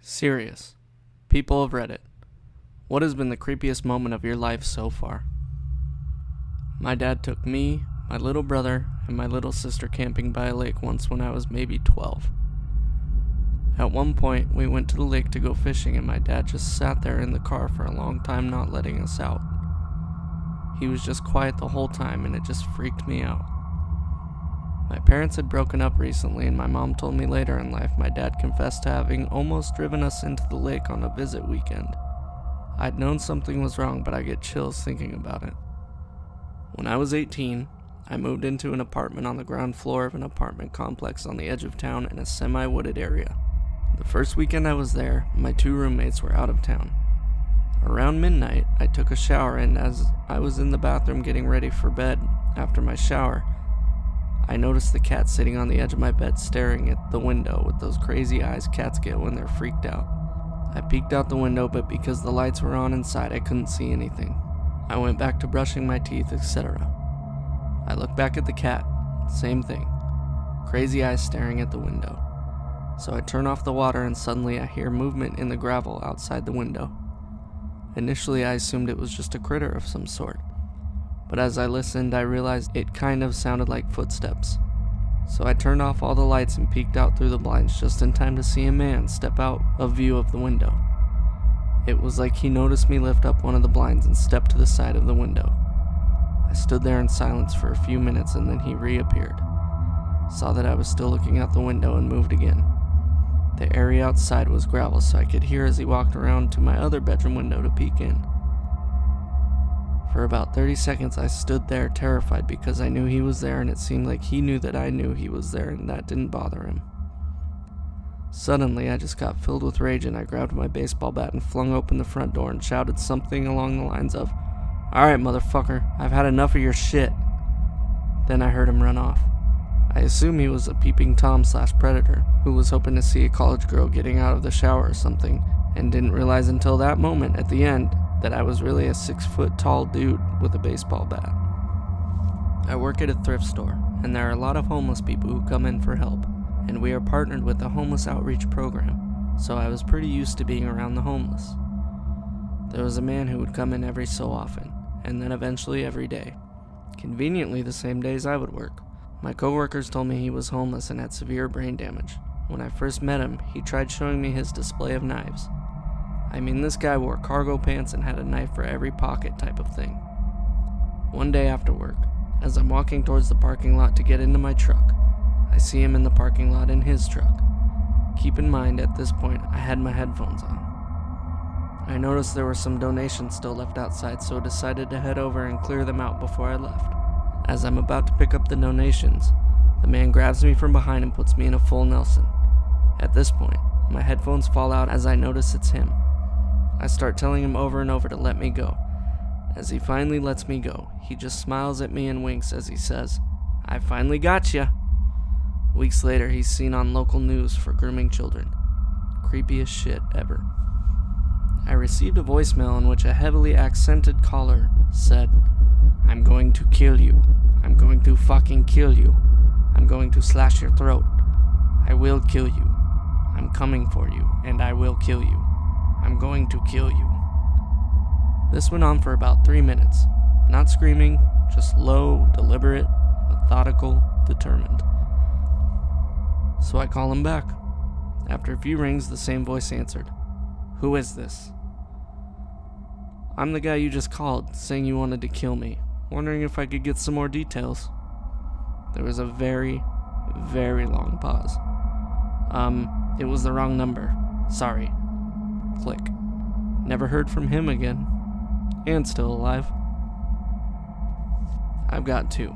Serious. People of Reddit, what has been the creepiest moment of your life so far? My dad took me, my little brother, and my little sister camping by a lake once when I was maybe 12. At one point, we went to the lake to go fishing and my dad just sat there in the car for a long time not letting us out. He was just quiet the whole time and it just freaked me out. My parents had broken up recently and my mom told me later in life my dad confessed to having almost driven us into the lake on a visit weekend. I'd known something was wrong, but I get chills thinking about it. When I was 18, I moved into an apartment on the ground floor of an apartment complex on the edge of town in a semi-wooded area. The first weekend I was there, my two roommates were out of town. Around midnight, I took a shower and as I was in the bathroom getting ready for bed after my shower, I noticed the cat sitting on the edge of my bed staring at the window with those crazy eyes cats get when they're freaked out. I peeked out the window, but because the lights were on inside, I couldn't see anything. I went back to brushing my teeth, etc. I looked back at the cat, same thing. Crazy eyes staring at the window. So I turn off the water and suddenly I hear movement in the gravel outside the window. Initially I assumed it was just a critter of some sort, but as I listened I realized it kind of sounded like footsteps. So I turned off all the lights and peeked out through the blinds just in time to see a man step out of view of the window. It was like he noticed me lift up one of the blinds and step to the side of the window. I stood there in silence for a few minutes and then he reappeared. Saw that I was still looking out the window and moved again. The area outside was gravel, so I could hear as he walked around to my other bedroom window to peek in. For about 30 seconds I stood there terrified because I knew he was there and it seemed like he knew that I knew he was there and that didn't bother him. Suddenly I just got filled with rage and I grabbed my baseball bat and flung open the front door and shouted something along the lines of, "Alright motherfucker, I've had enough of your shit." Then I heard him run off. I assume he was a peeping Tom / predator who was hoping to see a college girl getting out of the shower or something and didn't realize until that moment at the end that I was really a 6-foot tall dude with a baseball bat. I work at a thrift store and there are a lot of homeless people who come in for help, and we are partnered with the homeless outreach program, so I was pretty used to being around the homeless. There was a man who would come in every so often, and then eventually every day. Conveniently the same days I would work. My coworkers told me he was homeless and had severe brain damage. When I first met him, he tried showing me his display of knives. I mean, this guy wore cargo pants and had a knife for every pocket type of thing. One day after work, as I'm walking towards the parking lot to get into my truck, I see him in the parking lot in his truck. Keep in mind, at this point, I had my headphones on. I noticed there were some donations still left outside, so I decided to head over and clear them out before I left. As I'm about to pick up the donations, the man grabs me from behind and puts me in a full Nelson. At this point, my headphones fall out as I notice it's him. I start telling him over and over to let me go. As he finally lets me go, he just smiles at me and winks as he says, "I finally got ya." Weeks later, he's seen on local news for grooming children. Creepiest shit ever. I received a voicemail in which a heavily accented caller said, "I'm going to kill you. I'm going to fucking kill you. I'm going to slash your throat. I will kill you. I'm coming for you, and I will kill you. I'm going to kill you." This went on for about 3 minutes. Not screaming, just low, deliberate, methodical, determined. So I call him back. After a few rings, the same voice answered. "Who is this?" "I'm the guy you just called, saying you wanted to kill me. Wondering if I could get some more details." There was a very, very long pause. It was the wrong number. Sorry." Click. Never heard from him again. And still alive. I've got 2.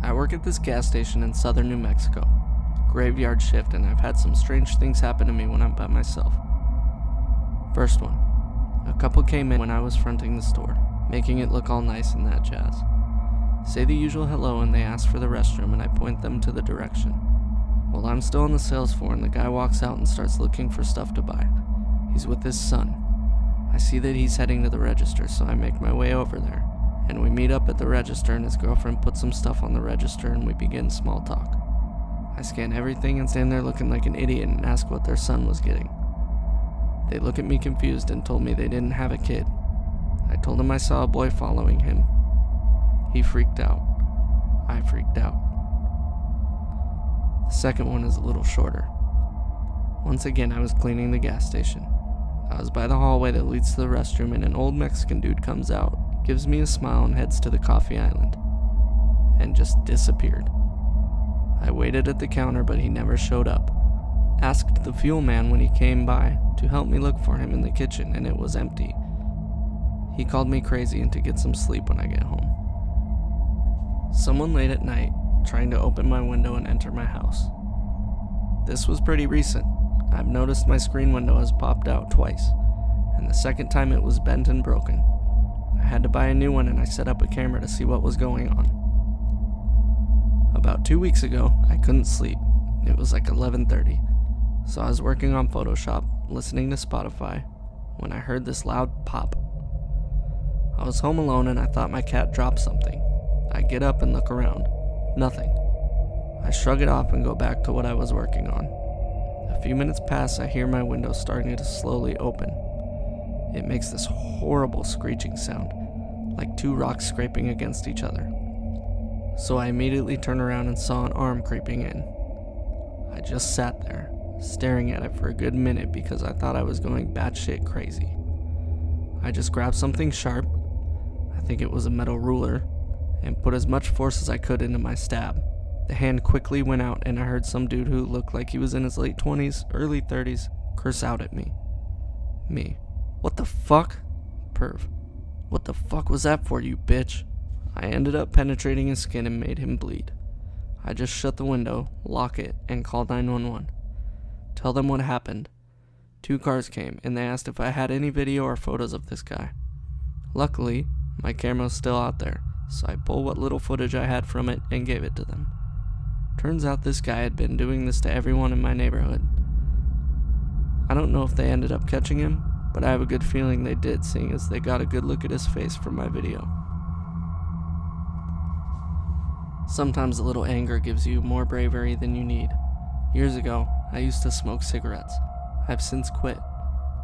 I work at this gas station in southern New Mexico. Graveyard shift, and I've had some strange things happen to me when I'm by myself. First one. A couple came in when I was fronting the store, making it look all nice and that jazz. Say the usual hello and they ask for the restroom and I point them to the direction. Well, I'm still on the sales floor and the guy walks out and starts looking for stuff to buy. He's with his son. I see that he's heading to the register, so I make my way over there. And we meet up at the register and his girlfriend puts some stuff on the register and we begin small talk. I scan everything and stand there looking like an idiot and ask what their son was getting. They look at me confused and told me they didn't have a kid. I told him I saw a boy following him. He freaked out. I freaked out. The second one is a little shorter. Once again, I was cleaning the gas station. I was by the hallway that leads to the restroom, and an old Mexican dude comes out, gives me a smile, and heads to the coffee island, and just disappeared. I waited at the counter, but he never showed up. Asked the fuel man when he came by to help me look for him in the kitchen, and it was empty. He called me crazy and to get some sleep when I get home. Someone late at night trying to open my window and enter my house. This was pretty recent. I've noticed my screen window has popped out twice, and the second time it was bent and broken. I had to buy a new one, and I set up a camera to see what was going on. About 2 weeks ago, I couldn't sleep. It was like 11:30, so I was working on Photoshop, listening to Spotify, when I heard this loud pop. I was home alone and I thought my cat dropped something. I get up and look around. Nothing. I shrug it off and go back to what I was working on. A few minutes pass, I hear my window starting to slowly open. It makes this horrible screeching sound, like two rocks scraping against each other. So I immediately turned around and saw an arm creeping in. I just sat there, staring at it for a good minute because I thought I was going batshit crazy. I just grabbed something sharp, I think it was a metal ruler, and put as much force as I could into my stab. The hand quickly went out and I heard some dude who looked like he was in his late 20s, early 30s, curse out at me. Me. What the fuck? Perv. What the fuck was that for, you bitch? I ended up penetrating his skin and made him bleed. I just shut the window, lock it, and called 911. Tell them what happened. 2 cars came, and they asked if I had any video or photos of this guy. Luckily, my camera's still out there, so I pulled what little footage I had from it and gave it to them. Turns out this guy had been doing this to everyone in my neighborhood. I don't know if they ended up catching him, but I have a good feeling they did, seeing as they got a good look at his face from my video. Sometimes a little anger gives you more bravery than you need. Years ago, I used to smoke cigarettes. I've since quit,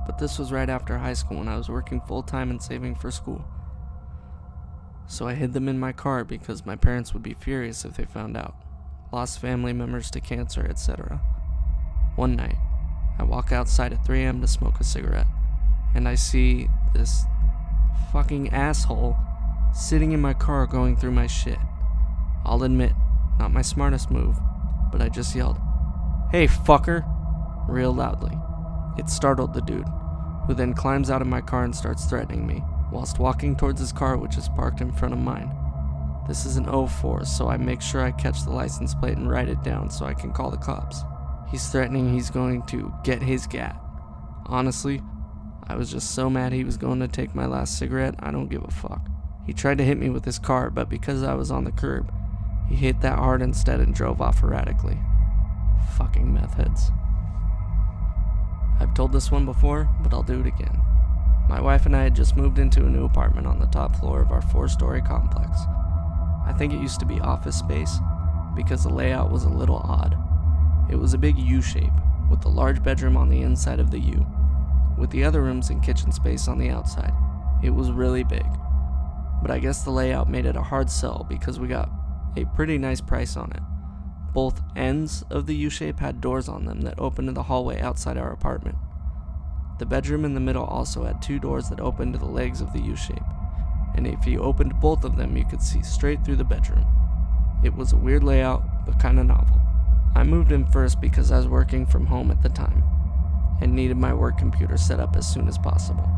but this was right after high school when I was working full-time and saving for school. So I hid them in my car because my parents would be furious if they found out. Lost family members to cancer, etc. One night, I walk outside at 3 a.m. to smoke a cigarette, and I see this fucking asshole sitting in my car going through my shit. I'll admit, not my smartest move, but I just yelled, "Hey, fucker!" real loudly. It startled the dude, who then climbs out of my car and starts threatening me, whilst walking towards his car, which is parked in front of mine. This is an 04, so I make sure I catch the license plate and write it down so I can call the cops. He's threatening he's going to get his gat. Honestly, I was just so mad he was going to take my last cigarette, I don't give a fuck. He tried to hit me with his car, but because I was on the curb, he hit that hard instead and drove off erratically. Fucking meth heads. I've told this one before, but I'll do it again. My wife and I had just moved into a new apartment on the top floor of our 4-story complex. I think it used to be office space because the layout was a little odd. It was a big U shape with a large bedroom on the inside of the U, with the other rooms and kitchen space on the outside. It was really big, but I guess the layout made it a hard sell because we got a pretty nice price on it. Both ends of the U shape had doors on them that opened to the hallway outside our apartment. The bedroom in the middle also had 2 doors that opened to the legs of the U shape, and if you opened both of them, you could see straight through the bedroom. It was a weird layout, but kinda novel. I moved in first because I was working from home at the time, and needed my work computer set up as soon as possible.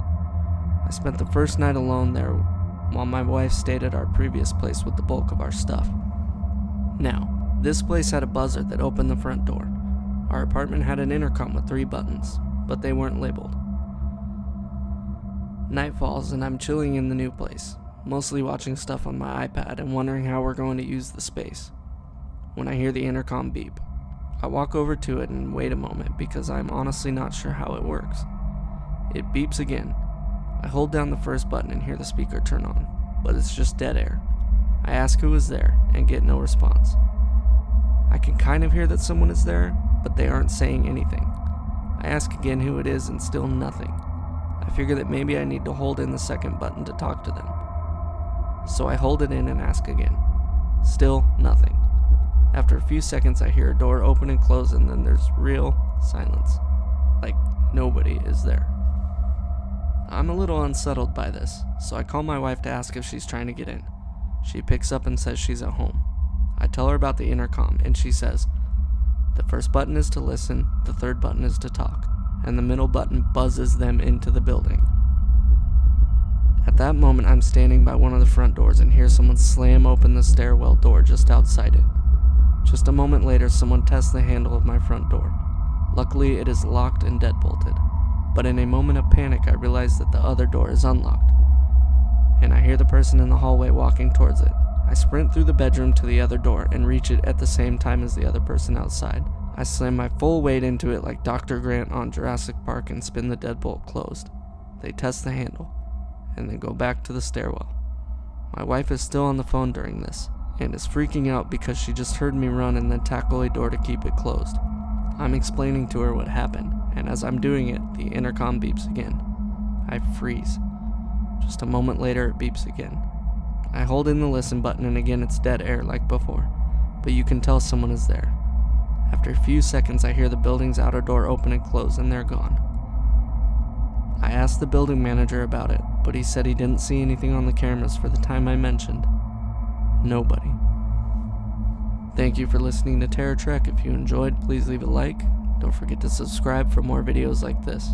I spent the first night alone there, while my wife stayed at our previous place with the bulk of our stuff. Now, this place had a buzzer that opened the front door. Our apartment had an intercom with 3 buttons, but they weren't labeled. Night falls and I'm chilling in the new place, mostly watching stuff on my iPad and wondering how we're going to use the space, when I hear the intercom beep. I walk over to it and wait a moment because I'm honestly not sure how it works. It beeps again. I hold down the first button and hear the speaker turn on, but it's just dead air. I ask who is there and get no response. I can kind of hear that someone is there, but they aren't saying anything. I ask again who it is and still nothing. I figure that maybe I need to hold in the second button to talk to them. So I hold it in and ask again. Still nothing. After a few seconds I hear a door open and close, and then there's real silence. Like nobody is there. I'm a little unsettled by this, so I call my wife to ask if she's trying to get in. She picks up and says she's at home. I tell her about the intercom, and she says, the first button is to listen, the third button is to talk, and the middle button buzzes them into the building. At that moment, I'm standing by one of the front doors and hear someone slam open the stairwell door just outside it. Just a moment later, someone tests the handle of my front door. Luckily, it is locked and deadbolted, but in a moment of panic, I realize that the other door is unlocked, and I hear the person in the hallway walking towards it. I sprint through the bedroom to the other door and reach it at the same time as the other person outside. I slam my full weight into it like Dr. Grant on Jurassic Park and spin the deadbolt closed. They test the handle, and then go back to the stairwell. My wife is still on the phone during this, and is freaking out because she just heard me run and then tackle a door to keep it closed. I'm explaining to her what happened, and as I'm doing it, the intercom beeps again. I freeze. Just a moment later, it beeps again. I hold in the listen button, and again it's dead air like before, but you can tell someone is there. After a few seconds, I hear the building's outer door open and close, and they're gone. I asked the building manager about it, but he said he didn't see anything on the cameras for the time I mentioned. Nobody. Thank you for listening to Terror Trek. If you enjoyed, please leave a like. Don't forget to subscribe for more videos like this.